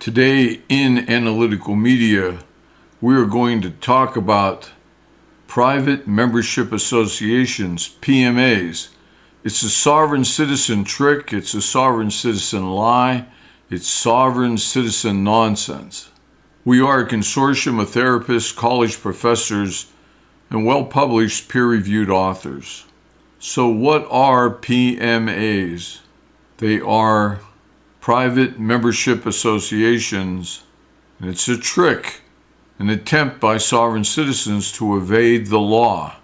Today in Analytical Media, we are going to talk about private membership associations, PMAs. It's a sovereign citizen trick, it's a sovereign citizen lie, it's sovereign citizen nonsense. We are a consortium of therapists, college professors, and well-published peer-reviewed authors. So what are PMAs? They are private membership associations, and it's a trick, an attempt by sovereign citizens to evade the law.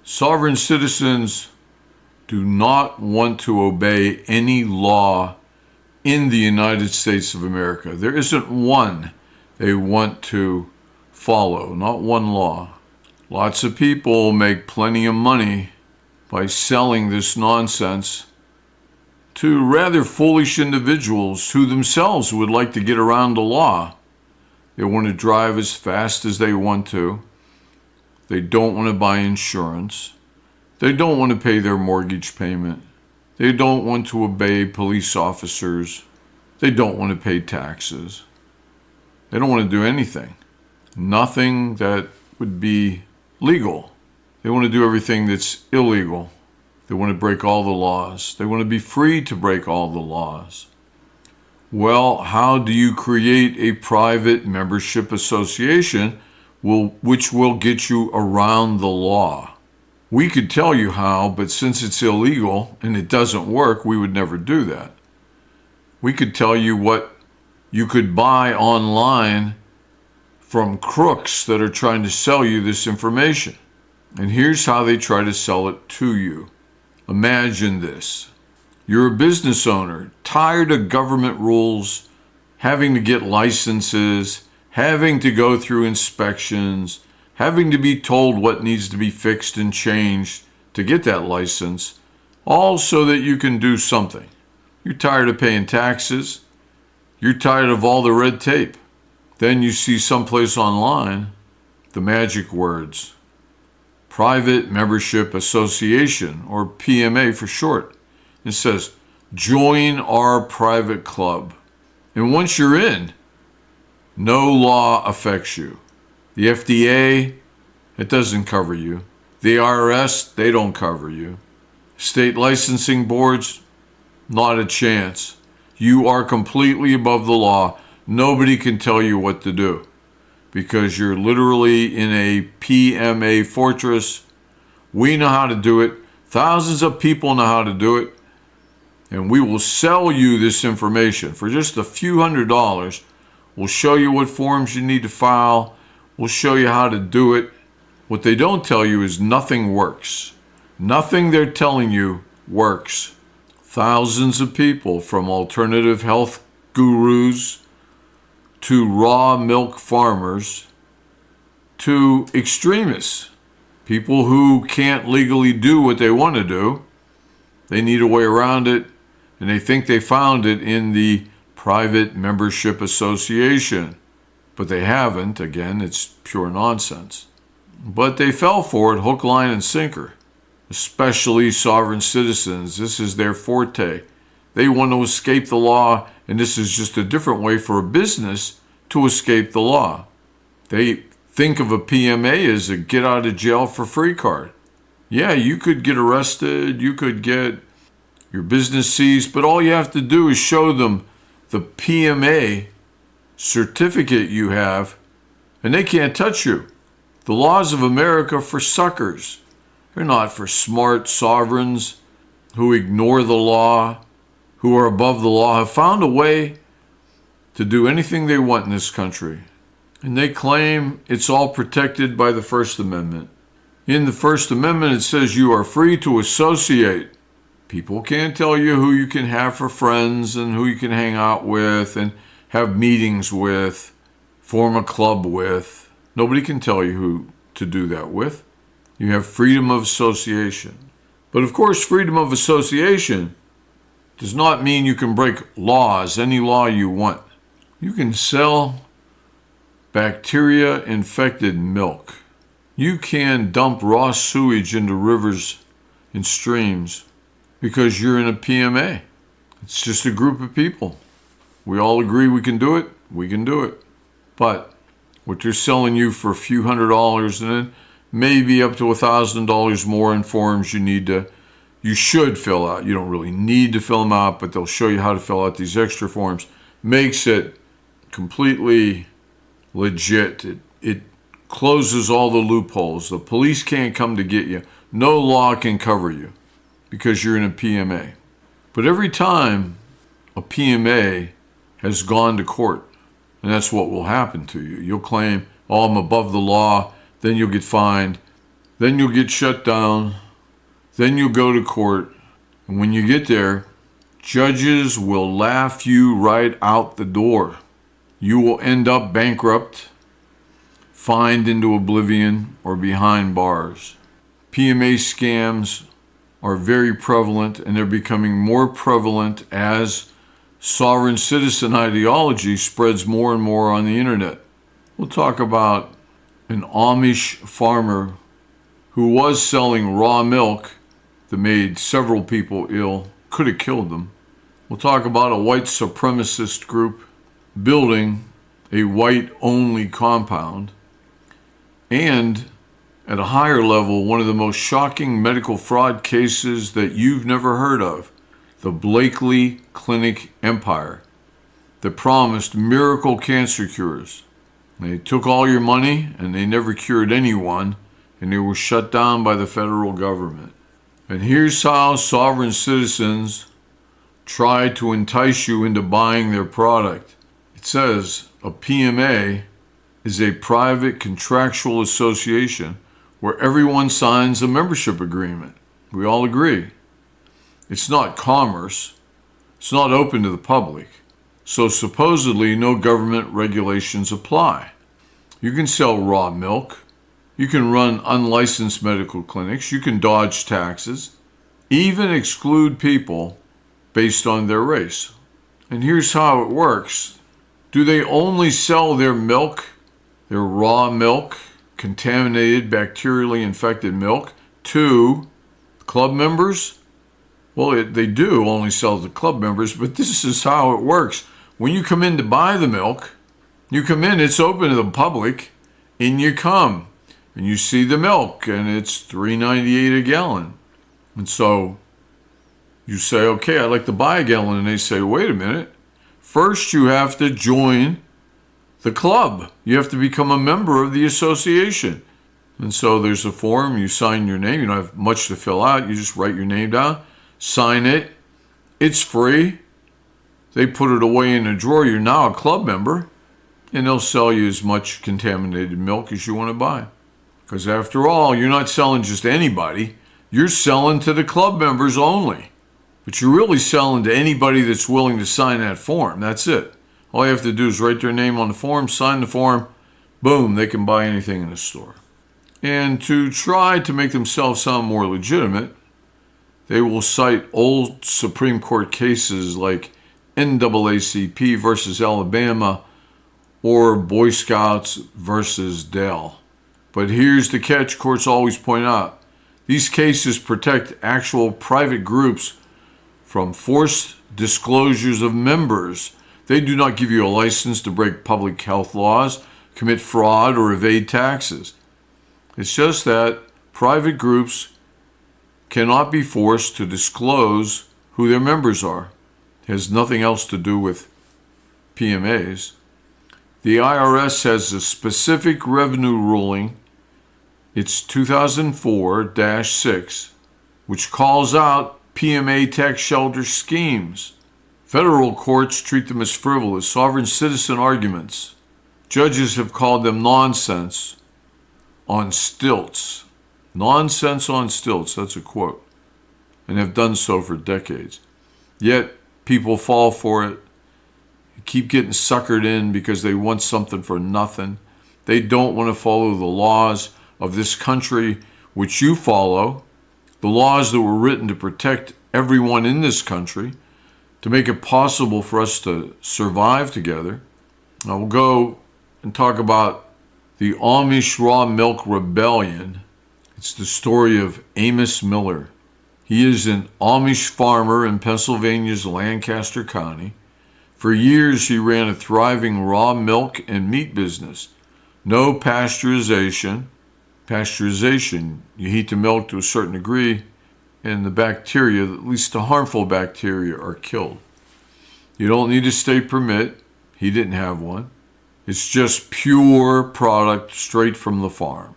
Sovereign citizens do not want to obey any law in the United States of America. There isn't one they want to follow, not one law. Lots of people make plenty of money by selling this nonsense to rather foolish individuals who themselves would like to get around the law. They want to drive as fast as they want to. They don't want to buy insurance. They don't want to pay their mortgage payment. They don't want to obey police officers. They don't want to pay taxes. They don't want to do anything. Nothing that would be legal. They want to do everything that's illegal. They want to break all the laws. They want to be free to break all the laws. Well, how do you create a private membership association which will get you around the law? We could tell you how, but since it's illegal and it doesn't work, we would never do that. We could tell you what you could buy online from crooks that are trying to sell you this information. And here's how they try to sell it to you. Imagine this. You're a business owner, tired of government rules, having to get licenses, having to go through inspections, having to be told what needs to be fixed and changed to get that license, all so that you can do something. You're tired of paying taxes. You're tired of all the red tape. Then you see someplace online the magic words, Private Membership Association, or PMA for short. It says, join our private club. And once you're in, no law affects you. The FDA, it doesn't cover you. The IRS, they don't cover you. State licensing boards, not a chance. You are completely above the law. Nobody can tell you what to do because you're literally in a PMA fortress. We know how to do it. Thousands of people know how to do it. And we will sell you this information for just a few $100s. We'll show you what forms you need to file. We'll show you how to do it. What they don't tell you is nothing works. Nothing they're telling you works. Thousands of people, from alternative health gurus to raw milk farmers to extremists, people who can't legally do what they want to do. They need a way around it, and they think they found it in the private membership association. But they haven't. Again, it's pure nonsense. But they fell for it hook, line, and sinker. Especially sovereign citizens. This is their forte. They want to escape the law, and this is just a different way for a business to escape the law. They think of a PMA as a get out of jail for free card. Yeah, you could get arrested, you could get your business seized, but all you have to do is show them the PMA certificate you have, and they can't touch you. The laws of America are for suckers. They're not for smart sovereigns who ignore the law, who are above the law, have found a way to do anything they want in this country. And they claim it's all protected by the First Amendment. In the First Amendment, it says you are free to associate. People can't tell you who you can have for friends and who you can hang out with and have meetings with, form a club with. Nobody can tell you who to do that with. You have freedom of association. But of course, freedom of association does not mean you can break laws, any law you want. You can sell bacteria-infected milk. You can dump raw sewage into rivers and streams because you're in a PMA. It's just a group of people. We all agree we can do it. We can do it. But what they're selling you for a few $100s and then maybe up to $1,000 more in forms you should fill out. You don't really need to fill them out, but they'll show you how to fill out these extra forms. Makes it completely legit. It closes all the loopholes. The police can't come to get you. No law can cover you because you're in a PMA. But every time a PMA has gone to court, and that's what will happen to you. You'll claim, oh, I'm above the law, then you'll get fined, then you'll get shut down, then you'll go to court, and when you get there, judges will laugh you right out the door. You will end up bankrupt, fined into oblivion, or behind bars. PMA scams are very prevalent, and they're becoming more prevalent as sovereign citizen ideology spreads more and more on the internet. We'll talk about an Amish farmer who was selling raw milk that made several people ill, could have killed them. We'll talk about a white supremacist group building a white-only compound. And at a higher level, one of the most shocking medical fraud cases that you've never heard of, the Blakely Clinic Empire, that promised miracle cancer cures. They took all your money and they never cured anyone, and they were shut down by the federal government. And here's how sovereign citizens try to entice you into buying their product. It says a PMA is a private contractual association where everyone signs a membership agreement. We all agree. It's not commerce. It's not open to the public. So supposedly no government regulations apply. You can sell raw milk. You can run unlicensed medical clinics. You can dodge taxes. Even exclude people based on their race. And here's how it works. Do they only sell their milk, their raw milk, contaminated, bacterially infected milk, to club members? Well, they do only sell to club members, but this is how it works. When you come in to buy the milk, you come in, it's open to the public, in you come, and you see the milk, and it's $3.98 a gallon. And so you say, okay, I'd like to buy a gallon, and they say, wait a minute. First, you have to join the club. You have to become a member of the association. And so there's a form, you sign your name. You don't have much to fill out. You just write your name down, sign it. It's free. They put it away in a drawer. You're now a club member, and they'll sell you as much contaminated milk as you want to buy. Because after all, you're not selling just to anybody. You're selling to the club members only. But you're really selling to anybody that's willing to sign that form. That's it. All you have to do is write their name on the form, sign the form, boom, they can buy anything in the store. And to try to make themselves sound more legitimate, they will cite old Supreme Court cases like NAACP versus Alabama or Boy Scouts versus Dell. But here's the catch, courts always point out. These cases protect actual private groups from forced disclosures of members. They do not give you a license to break public health laws, commit fraud, or evade taxes. It's just that private groups cannot be forced to disclose who their members are. It has nothing else to do with PMAs. The IRS has a specific revenue ruling, it's 2004-6, which calls out PMA tax shelter schemes. Federal courts treat them as frivolous, sovereign citizen arguments. Judges have called them nonsense on stilts. Nonsense on stilts, that's a quote, and have done so for decades. Yet people fall for it, keep getting suckered in because they want something for nothing. They don't want to follow the laws of this country, which you follow, the laws that were written to protect everyone in this country, to make it possible for us to survive together. I will go and talk about the Amish Raw Milk Rebellion. It's the story of Amos Miller. He is an Amish farmer in Pennsylvania's Lancaster County. For years, he ran a thriving raw milk and meat business. No pasteurization. Pasteurization, you heat the milk to a certain degree, and the bacteria, at least the harmful bacteria, are killed. You don't need a state permit. He didn't have one. It's just pure product straight from the farm.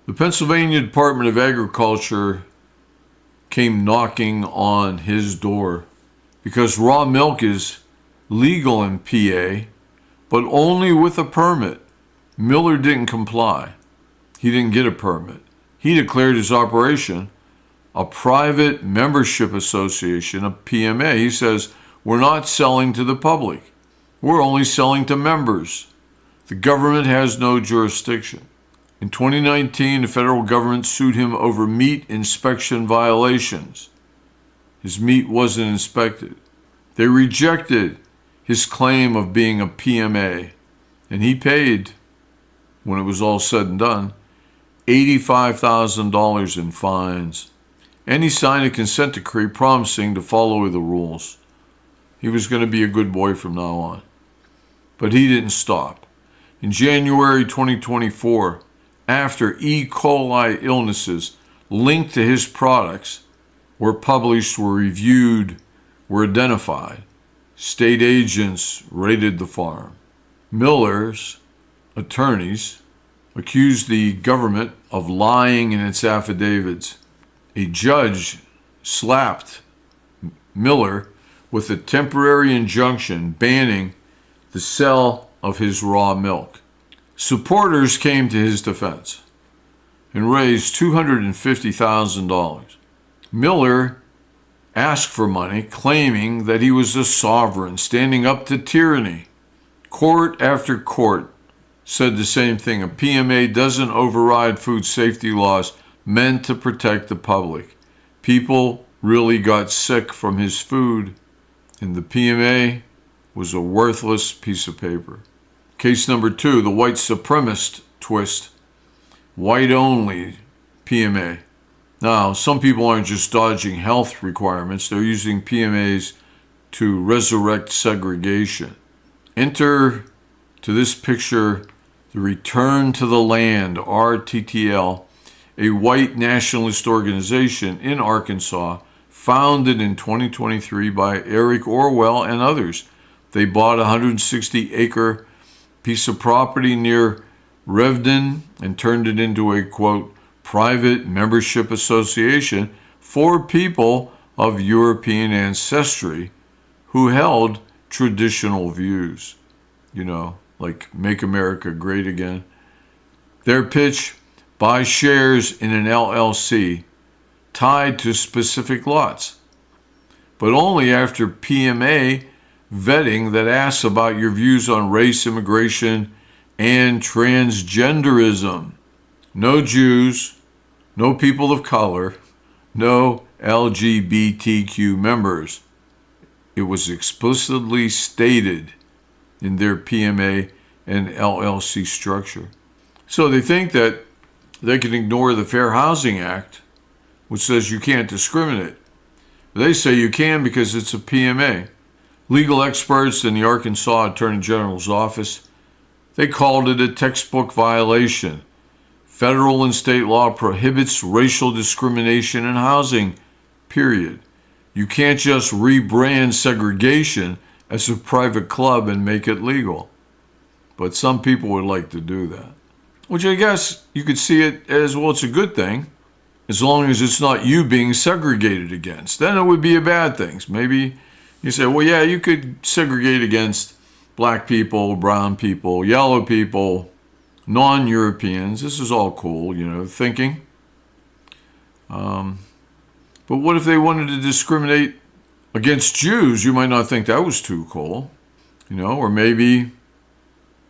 The Pennsylvania Department of Agriculture came knocking on his door because raw milk is legal in PA, but only with a permit. Miller didn't comply. He didn't get a permit. He declared his operation a private membership association, a PMA. He says, we're not selling to the public. We're only selling to members. The government has no jurisdiction. In 2019, the federal government sued him over meat inspection violations. His meat wasn't inspected. They rejected his claim of being a PMA, and he paid, when it was all said and done, $85,000 in fines. And he signed a consent decree promising to follow the rules. He was going to be a good boy from now on. But he didn't stop. In January 2024, after E. coli illnesses linked to his products were published, were reviewed, were identified, state agents raided the farm. Miller's attorneys accused the government of lying in its affidavits. A judge slapped Miller with a temporary injunction banning the sale of his raw milk. Supporters came to his defense and raised $250,000. Miller asked for money, claiming that he was a sovereign standing up to tyranny. Court after court said the same thing. A PMA doesn't override food safety laws meant to protect the public. People really got sick from his food, and the PMA was a worthless piece of paper. Case number 2, the white supremacist twist. White only PMA. Now, some people aren't just dodging health requirements, they're using PMAs to resurrect segregation. Enter to this picture the Return to the Land, RTTL, a white nationalist organization in Arkansas, founded in 2023 by Eric Orwell and others. They bought a 160-acre piece of property near Revden and turned it into a, quote, private membership association for people of European ancestry who held traditional views, like make America great again. Their pitch, buy shares in an LLC tied to specific lots, but only after PMA vetting that asks about your views on race, immigration, and transgenderism. No Jews, no people of color, no LGBTQ members. It was explicitly stated in their PMA and LLC structure. So they think that they can ignore the Fair Housing Act, which says you can't discriminate. They say you can because it's a PMA. Legal experts in the Arkansas Attorney General's office, they called it a textbook violation. Federal and state law prohibits racial discrimination in housing, period. You can't just rebrand segregation as a private club and make it legal. But some people would like to do that. Which I guess you could see it as, well, it's a good thing, as long as it's not you being segregated against. Then it would be a bad thing. Maybe you say, well, yeah, you could segregate against black people, brown people, yellow people, non-Europeans. This is all cool, thinking. But what if they wanted to discriminate against Jews? You might not think that was too cool, or maybe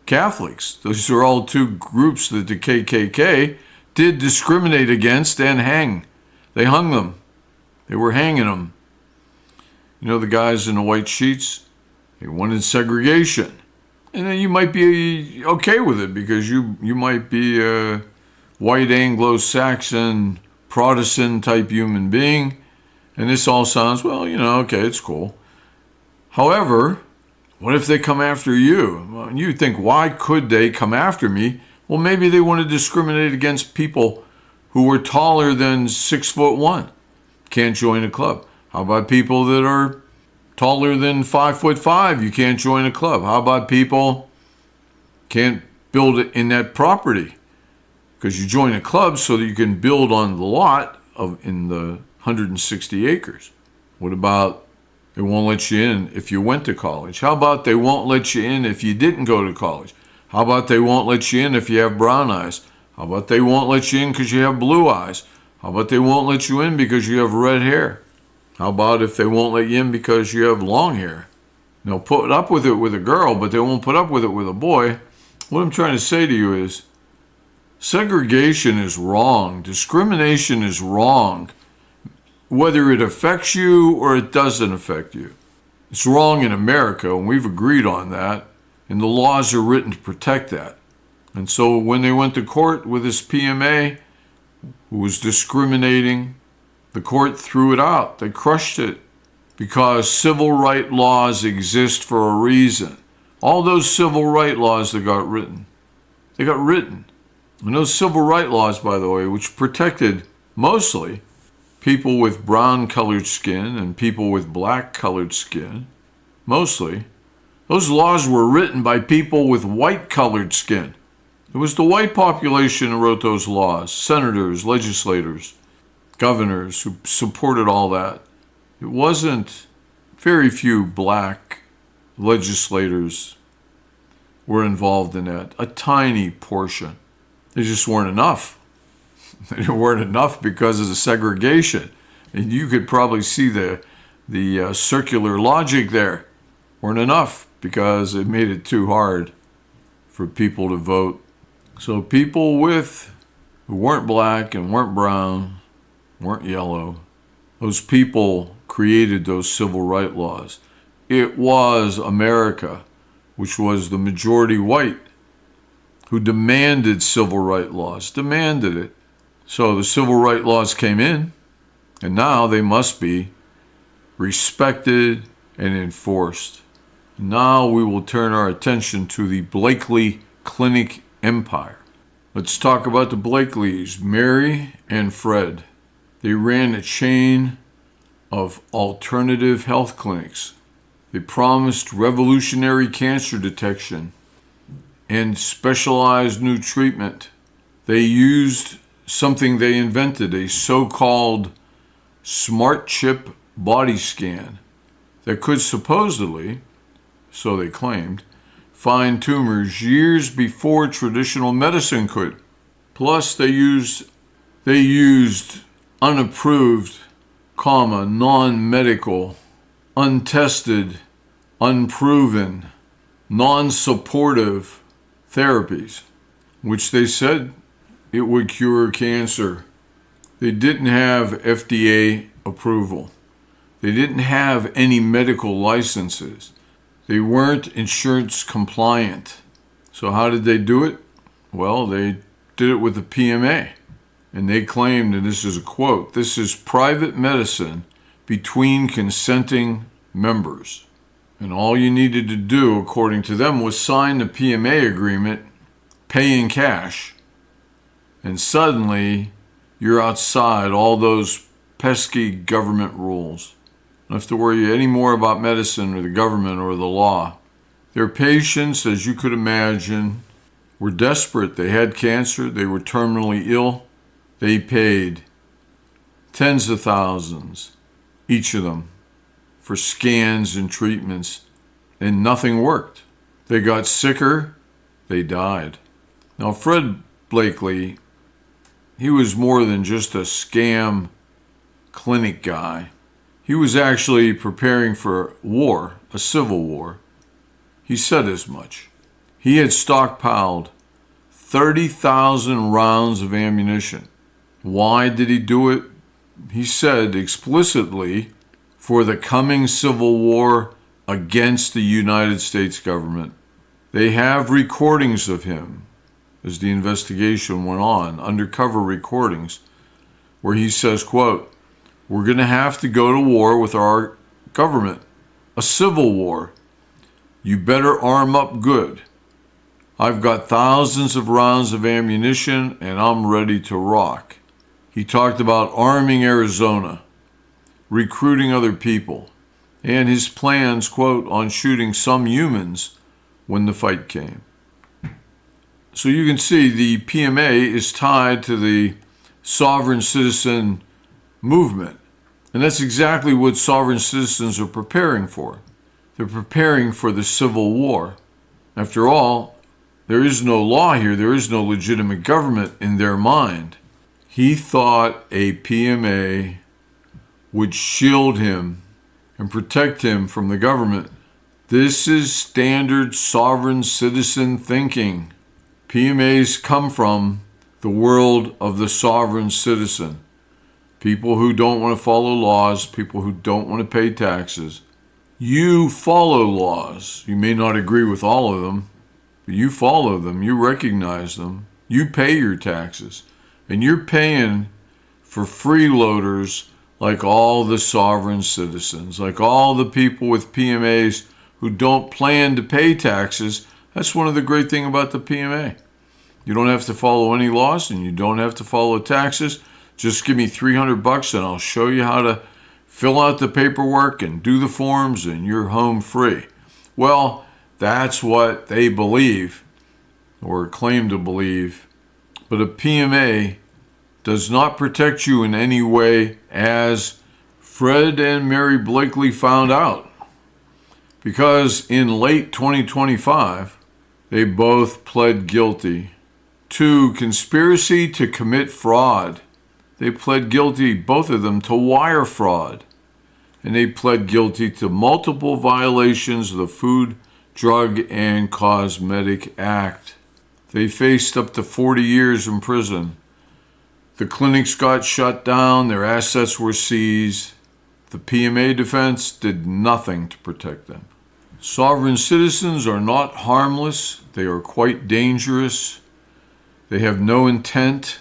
Catholics. Those are all two groups that the KKK did discriminate against and hang. They hung them. They were hanging them. The guys in the white sheets, they wanted segregation. And then you might be okay with it because you might be a white Anglo-Saxon Protestant type human being. And this all sounds, okay, it's cool. However, What if they come after you? Well, you think, why could they come after me? Well, maybe they want to discriminate against people who are taller than 6'1". Can't join a club. How about people that are taller than 5'5"? You can't join a club. How about people can't build in that property? Because you join a club so that you can build on the lot in the 160 acres. What about they won't let you in if you went to college? How about they won't let you in if you didn't go to college? How about they won't let you in if you have brown eyes? How about they won't let you in because you have blue eyes? How about they won't let you in because you have red hair? How about if they won't let you in because you have long hair? They'll put up with it with a girl, but they won't put up with it with a boy. What I'm trying to say to you is, segregation is wrong. Discrimination is wrong. Whether it affects you or it doesn't affect you. It's wrong in America, and we've agreed on that, and the laws are written to protect that. And so when they went to court with this PMA, who was discriminating, the court threw it out. They crushed it because civil rights laws exist for a reason. All those civil rights laws that got written, they got written. And those civil rights laws, by the way, which protected mostly people with brown-colored skin and people with black-colored skin, mostly, those laws were written by people with white-colored skin. It was the white population who wrote those laws, senators, legislators, governors who supported all that. It wasn't very few black legislators were involved in that, a tiny portion. They just weren't enough. They weren't enough because of the segregation. And you could probably see the circular logic there. Weren't enough because it made it too hard for people to vote. So people who weren't black and weren't brown, weren't yellow, those people created those civil rights laws. It was America, which was the majority white, who demanded civil rights laws, demanded it. So the civil rights laws came in, and now they must be respected and enforced. Now we will turn our attention to the Blakely Clinic empire. Let's talk about the Blakeleys, Mary and Fred. They ran a chain of alternative health clinics. They promised revolutionary cancer detection and specialized new treatment. They used something they invented, a so-called smart chip body scan that could supposedly, so they claimed, find tumors years before traditional medicine could. Plus, they used unapproved, non-medical, untested, unproven, non-supportive therapies, which they said it would cure cancer. They didn't have FDA approval. They didn't have any medical licenses. They weren't insurance compliant. So how did they do it? Well, they did it with the PMA. And they claimed, and this is a quote, "This is private medicine between consenting members." And all you needed to do, according to them, was sign the PMA agreement, pay in cash, and suddenly you're outside all those pesky government rules. You don't have to worry any more about medicine or the government or the law. Their patients, as you could imagine, were desperate. They had cancer. They were terminally ill. They paid tens of thousands, each of them, for scans and treatments, and nothing worked. They got sicker. They died. Now, Fred Blakely, he was more than just a scam clinic guy. He was actually preparing for war, a civil war. He said as much. He had stockpiled 30,000 rounds of ammunition. Why did he do it? He said explicitly, for the coming civil war against the United States government. They have recordings of him, as the investigation went on, undercover recordings, where he says, quote, "We're going to have to go to war with our government, a civil war. You better arm up good. I've got thousands of rounds of ammunition and I'm ready to rock. He talked about arming Arizona, recruiting other people, and his plans, quote, on shooting some humans when the fight came. So you can see the PMA is tied to the sovereign citizen movement. And that's exactly what sovereign citizens are preparing for. They're preparing for the Civil War. After all, there is no law here. There is no legitimate government in their mind. He thought a PMA would shield him and protect him from the government. This is standard sovereign citizen thinking. PMAs come from the world of the sovereign citizen. People who don't want to follow laws, people who don't want to pay taxes. You follow laws. You may not agree with all of them, but you follow them, you recognize them, you pay your taxes, and you're paying for freeloaders like all the sovereign citizens, like all the people with PMAs who don't plan to pay taxes. That's one of the great things about the PMA. You don't have to follow any laws and you don't have to follow taxes. Just give me $300 and I'll show you how to fill out the paperwork and do the forms and you're home free. Well, that's what they believe or claim to believe. But a PMA does not protect you in any way, as Fred and Mary Blakely found out. Because in late 2025, they both pled guilty to conspiracy to commit fraud. They pled guilty, both of them, to wire fraud. And they pled guilty to multiple violations of the Food, Drug, and Cosmetic Act. They faced up to 40 years in prison. The clinics got shut down, their assets were seized. The PMA defense did nothing to protect them. Sovereign citizens are not harmless. They are quite dangerous. They have no intent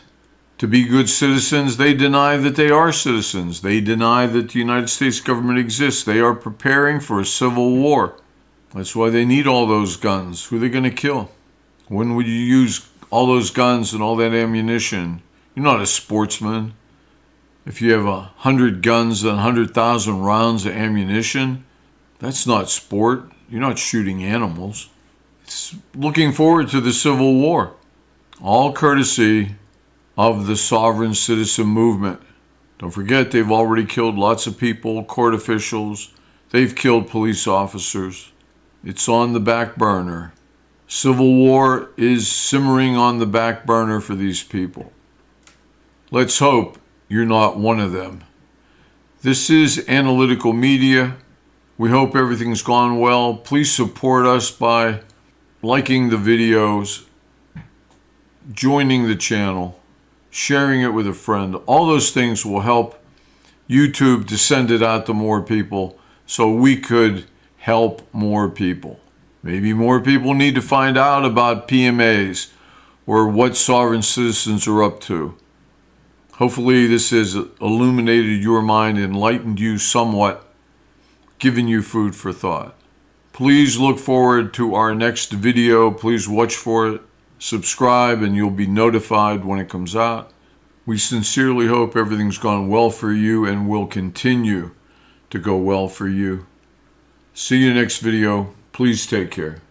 to be good citizens. They deny that they are citizens. They deny that the United States government exists. They are preparing for a civil war. That's why they need all those guns. Who are they going to kill? When would you use all those guns and all that ammunition? You're not a sportsman. If you have 100 guns and 100,000 rounds of ammunition, that's not sport. You're not shooting animals. It's looking forward to the Civil War. All courtesy of the sovereign citizen movement. Don't forget, they've already killed lots of people, court officials. They've killed police officers. It's on the back burner. Civil war is simmering on the back burner for these people. Let's hope you're not one of them. This is Analytical Media. We hope everything's gone well. Please support us by liking the videos, joining the channel, sharing it with a friend. All those things will help YouTube to send it out to more people so we could help more people. Maybe more people need to find out about PMAs or what sovereign citizens are up to. Hopefully this has illuminated your mind, enlightened you somewhat, given you food for thought. Please look forward to our next video. Please watch for it. Subscribe and you'll be notified when it comes out. We sincerely hope everything's gone well for you and will continue to go well for you. See you next video. Please take care.